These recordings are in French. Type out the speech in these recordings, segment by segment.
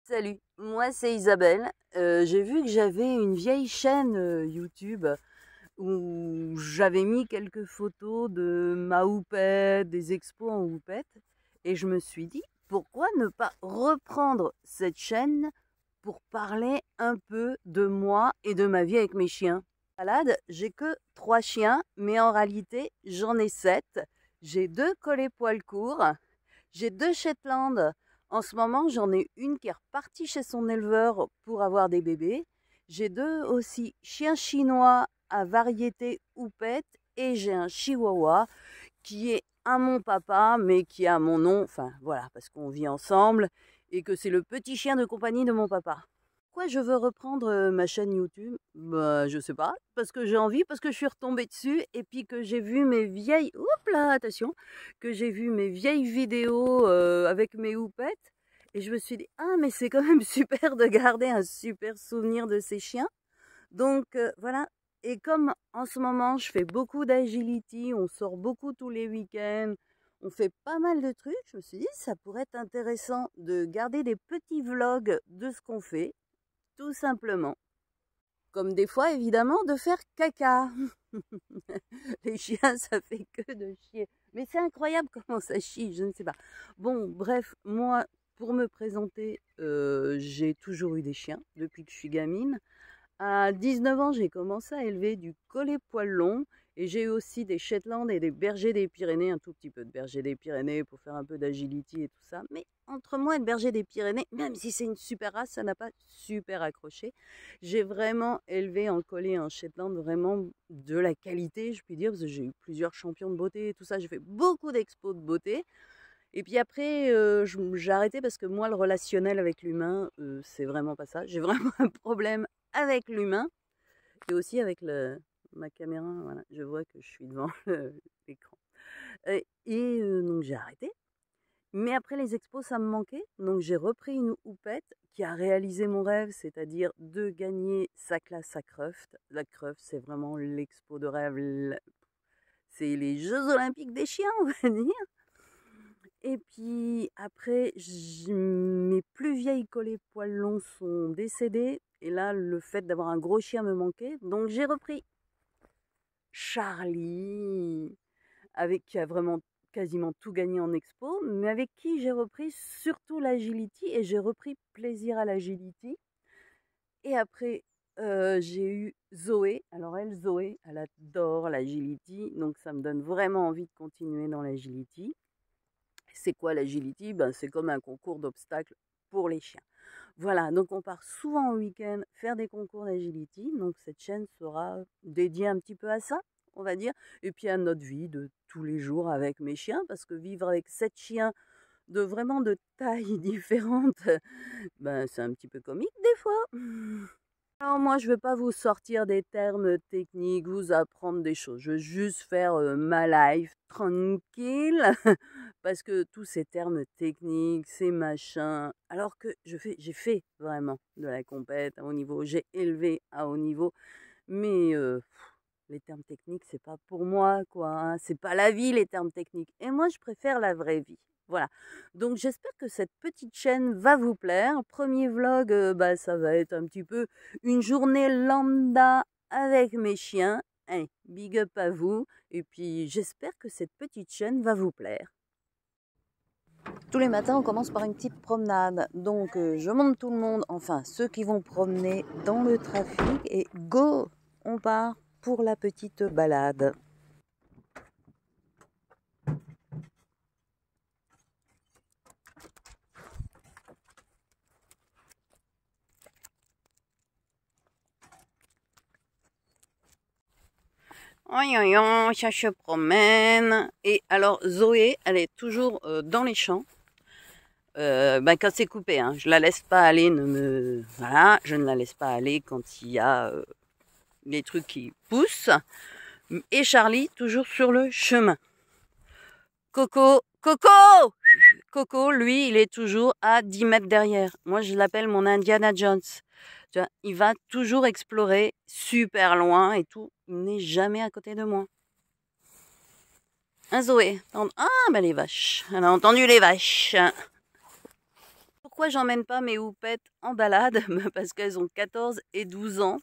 Salut, moi c'est Isabelle. J'ai vu que j'avais une vieille chaîne YouTube où j'avais mis quelques photos de ma houppette, des expos en houppette, et je me suis dit pourquoi ne pas reprendre cette chaîne pour parler un peu de moi et de ma vie avec mes chiens. Balade, j'ai que 3 chiens, mais en réalité j'en ai 7. J'ai 2 collets poils courts, j'ai 2 Shetland. En ce moment, j'en ai une qui est repartie chez son éleveur pour avoir des bébés. J'ai 2 aussi chiens chinois à variété houppette et j'ai un chihuahua qui est à mon papa mais qui a mon nom. Enfin voilà, parce qu'on vit ensemble et que c'est le petit chien de compagnie de mon papa. Pourquoi je veux reprendre ma chaîne YouTube? Bah, je sais pas, parce que j'ai envie, parce que je suis retombée dessus et puis que j'ai vu mes vieilles, oups là, attention, que j'ai vu mes vieilles vidéos avec mes houpettes et je me suis dit ah mais c'est quand même super de garder un super souvenir de ces chiens. Donc voilà. Et comme en ce moment je fais beaucoup d'agility, on sort beaucoup tous les week-ends, on fait pas mal de trucs, je me suis dit ça pourrait être intéressant de garder des petits vlogs de ce qu'on fait tout simplement. Comme des fois, évidemment, de faire caca. Les chiens, ça fait que de chier. Mais c'est incroyable comment ça chie, je ne sais pas. Bon, bref, moi, pour me présenter, j'ai toujours eu des chiens depuis que je suis gamine. À 19 ans, j'ai commencé à élever du collet poil long et j'ai eu aussi des Shetland et des bergers des Pyrénées, un tout petit peu de berger des Pyrénées pour faire un peu d'agility et tout ça. Mais entre moi et le berger des Pyrénées, même si c'est une super race, ça n'a pas super accroché. J'ai vraiment élevé en collet et en Shetland vraiment de la qualité, je puis dire, parce que j'ai eu plusieurs champions de beauté et tout ça. J'ai fait beaucoup d'expos de beauté. Et puis après, j'ai arrêté parce que moi, le relationnel avec l'humain, c'est vraiment pas ça. J'ai vraiment un problème avec l'humain et aussi avec ma caméra. Voilà, je vois que je suis devant l'écran. Donc j'ai arrêté. Mais après les expos, ça me manquait. Donc j'ai repris une houppette qui a réalisé mon rêve, c'est-à-dire de gagner sa classe à Crufts. La Crufts, c'est vraiment l'expo de rêve. C'est les Jeux Olympiques des chiens, on va dire. Et puis après, mes plus vieilles collées poils longs sont décédées. Et là, le fait d'avoir un gros chien me manquait. Donc j'ai repris Charlie, avec qui a vraiment quasiment tout gagné en expo, mais avec qui j'ai repris surtout l'agility et j'ai repris plaisir à l'agility. Et après, j'ai eu Zoé. Alors elle, Zoé, elle adore l'agility, donc ça me donne vraiment envie de continuer dans l'agility. C'est quoi l'agility? Ben, c'est comme un concours d'obstacles pour les chiens. Voilà, donc on part souvent au week-end faire des concours d'agility. Donc cette chaîne sera dédiée un petit peu à ça, on va dire. Et puis à notre vie de tous les jours avec mes chiens, parce que vivre avec 7 chiens de vraiment de tailles différentes, ben c'est un petit peu comique des fois. Alors moi, je ne vais pas vous sortir des termes techniques, vous apprendre des choses. Je veux juste faire ma life tranquille, parce que tous ces termes techniques, ces machins, alors que j'ai fait vraiment de la compète à haut niveau, j'ai élevé à haut niveau, mais les termes techniques, c'est pas pour moi, quoi. Hein. C'est pas la vie, les termes techniques. Et moi, je préfère la vraie vie. Voilà. Donc, j'espère que cette petite chaîne va vous plaire. Premier vlog, bah, ça va être un petit peu une journée lambda avec mes chiens. Hey, big up à vous. Et puis, j'espère que cette petite chaîne va vous plaire. Tous les matins, on commence par une petite promenade. Donc, je monte tout le monde, enfin, ceux qui vont promener dans le trafic. Et go, on part pour la petite balade. Ça se promène. Et alors Zoé, elle est toujours dans les champs. Quand c'est coupé, hein, je la laisse pas aller. Voilà, je ne la laisse pas aller quand il y a les trucs qui poussent. Et Charlie toujours sur le chemin. Coco, Coco, Coco, lui, il est toujours à 10 mètres derrière. Moi, je l'appelle mon Indiana Jones. Tu vois, il va toujours explorer super loin et tout. Il n'est jamais à côté de moi. Hein, Zoé? Ah, ben les vaches. Elle a entendu les vaches. pourquoi j'emmène pas mes houpettes en balade? Parce qu'elles ont 14 et 12 ans.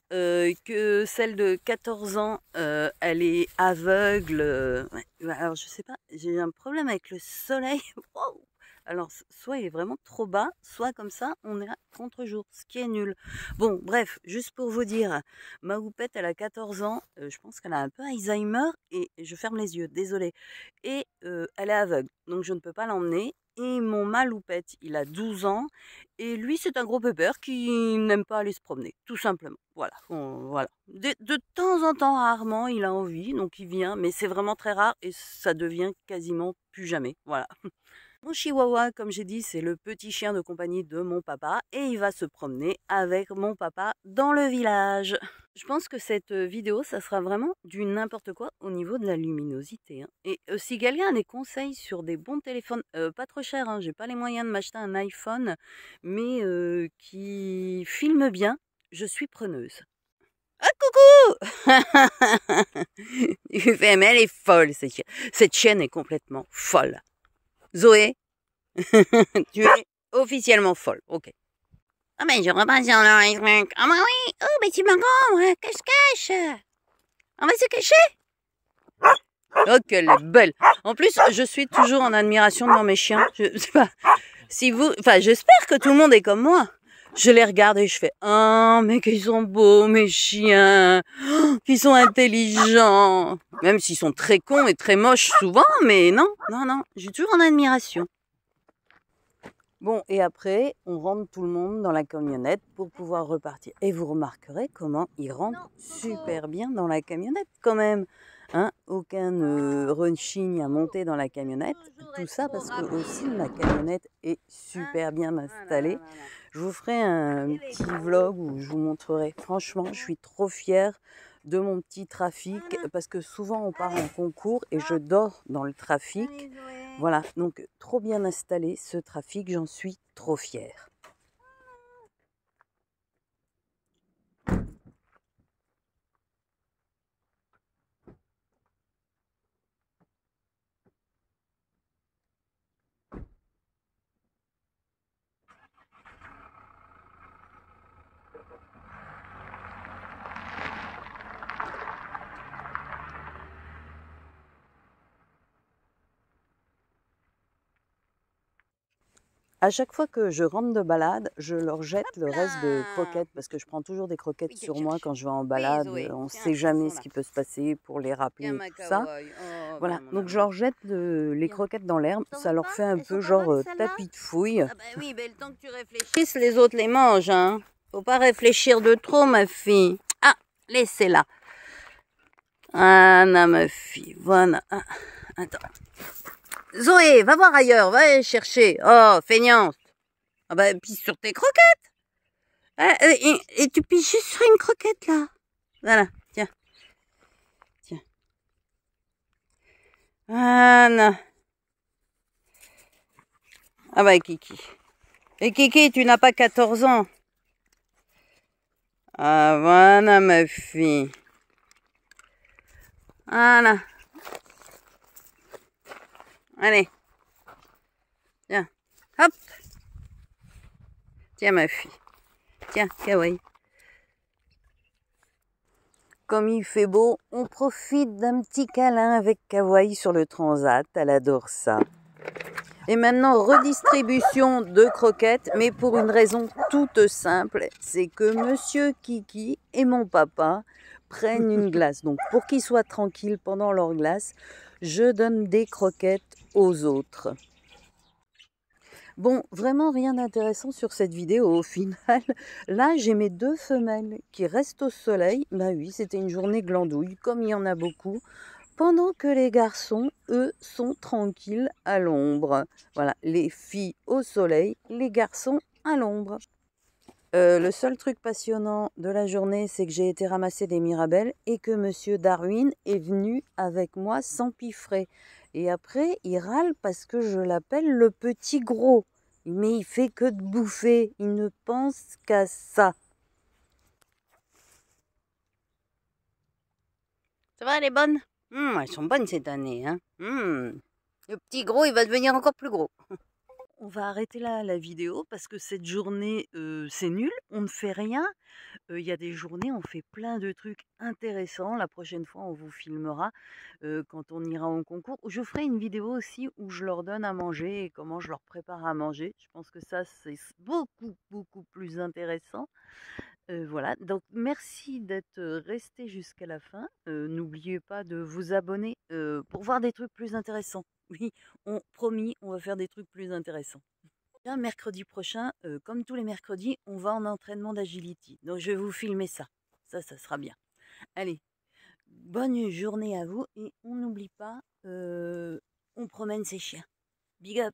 Que celle de 14 ans, elle est aveugle. Ouais. Alors je sais pas, j'ai un problème avec le soleil. Wow. Alors soit il est vraiment trop bas, soit comme ça on est à contre-jour, ce qui est nul. Bon bref, juste pour vous dire, ma houppette elle a 14 ans, je pense qu'elle a un peu Alzheimer et je ferme les yeux, désolée. Et elle est aveugle, donc je ne peux pas l'emmener. Et mon mâle houppette, il a 12 ans. Et lui, c'est un gros pépère qui n'aime pas aller se promener, tout simplement. Voilà, voilà. De temps en temps, rarement, il a envie, donc il vient, mais c'est vraiment très rare et ça devient quasiment plus jamais. Voilà. Mon chihuahua, comme j'ai dit, c'est le petit chien de compagnie de mon papa et il va se promener avec mon papa dans le village. Je pense que cette vidéo, ça sera vraiment du n'importe quoi au niveau de la luminosité. Hein. Et si quelqu'un a des conseils sur des bons téléphones, pas trop chers, hein, j'ai pas les moyens de m'acheter un iPhone, mais qui filme bien, je suis preneuse. Ah coucou Il fait, mais elle est folle, cette chienne est complètement folle. Zoé, tu es officiellement folle, ok. Ah mais je repasse sur le truc. Ah bah oui, oh mais c'est marrant, ouais. Cache-cache. On va se cacher. Oh qu'elle est belle. En plus, je suis toujours en admiration devant mes chiens. Je sais pas si vous, enfin j'espère que tout le monde est comme moi. Je les regarde et je fais oh mais qu'ils sont beaux mes chiens, oh, qu'ils sont intelligents. Même s'ils sont très cons et très moches souvent, mais non, je suis toujours en admiration. Bon, et après, on rentre tout le monde dans la camionnette pour pouvoir repartir. Et vous remarquerez comment ils rentrent super bien dans la camionnette quand même. Hein, aucun rechigne à monter dans la camionnette. Tout ça parce que aussi la camionnette est super bien installée. Je vous ferai un petit vlog où je vous montrerai. Franchement, je suis trop fière de mon petit trafic parce que souvent on part en concours et je dors dans le trafic. Voilà, donc trop bien installé ce trafic, j'en suis trop fière. À chaque fois que je rentre de balade, je leur jette le reste de croquettes parce que je prends toujours des croquettes sur moi quand je vais en balade. On ne sait jamais ce qui peut se passer pour les rappeler et tout ça. Voilà, donc je leur jette les croquettes dans l'herbe. Ça leur fait un peu genre tapis de fouille. Ah bah oui, mais le temps que tu réfléchisses, les autres les mangent. Hein. Faut pas réfléchir de trop, ma fille. Ah, laissez-la. Ah non, ma fille, voilà. Ah, attends. Zoé, va voir ailleurs, va chercher. Oh, feignante. Ah bah, pisse sur tes croquettes. Ah, et tu pisses juste sur une croquette, là. Voilà, tiens. Tiens. Ah, non. Ah bah, Kiki. Et Kiki, tu n'as pas 14 ans. Ah, voilà, ma fille. Voilà. Allez. Tiens. Hop. Tiens, ma fille. Tiens, kawaii. Comme il fait beau, on profite d'un petit câlin avec Kawaii sur le transat. Elle adore ça. Et maintenant, redistribution de croquettes, mais pour une raison toute simple. C'est que Monsieur Kiki et mon papa prennent une glace. Donc, pour qu'ils soient tranquilles pendant leur glace, je donne des croquettes aux autres. Bon, vraiment rien d'intéressant sur cette vidéo au final. Là, j'ai mes deux femelles qui restent au soleil. Bah oui, c'était une journée glandouille, comme il y en a beaucoup. Pendant que les garçons, eux, sont tranquilles à l'ombre. Voilà, les filles au soleil, les garçons à l'ombre. Le seul truc passionnant de la journée, c'est que j'ai été ramasser des mirabelles et que Monsieur Darwin est venu avec moi s'empiffrer. Et après, il râle parce que je l'appelle le petit gros. Mais il fait que de bouffer, il ne pense qu'à ça. Ça va, elle est bonne? Elles sont bonnes cette année. Hein. Le petit gros, il va devenir encore plus gros. on va arrêter là la vidéo parce que cette journée, c'est nul, on ne fait rien. Il y a des journées, on fait plein de trucs intéressants. La prochaine fois, on vous filmera, quand on ira en concours. Je ferai une vidéo aussi où je leur donne à manger et comment je leur prépare à manger. Je pense que ça, c'est beaucoup, beaucoup plus intéressant. Voilà, donc merci d'être resté jusqu'à la fin. N'oubliez pas de vous abonner, pour voir des trucs plus intéressants. Oui, on promis, on va faire des trucs plus intéressants. Bien, mercredi prochain, comme tous les mercredis, on va en entraînement d'agility. Donc je vais vous filmer ça. Ça sera bien. Allez, bonne journée à vous et on n'oublie pas, on promène ses chiens. Big up!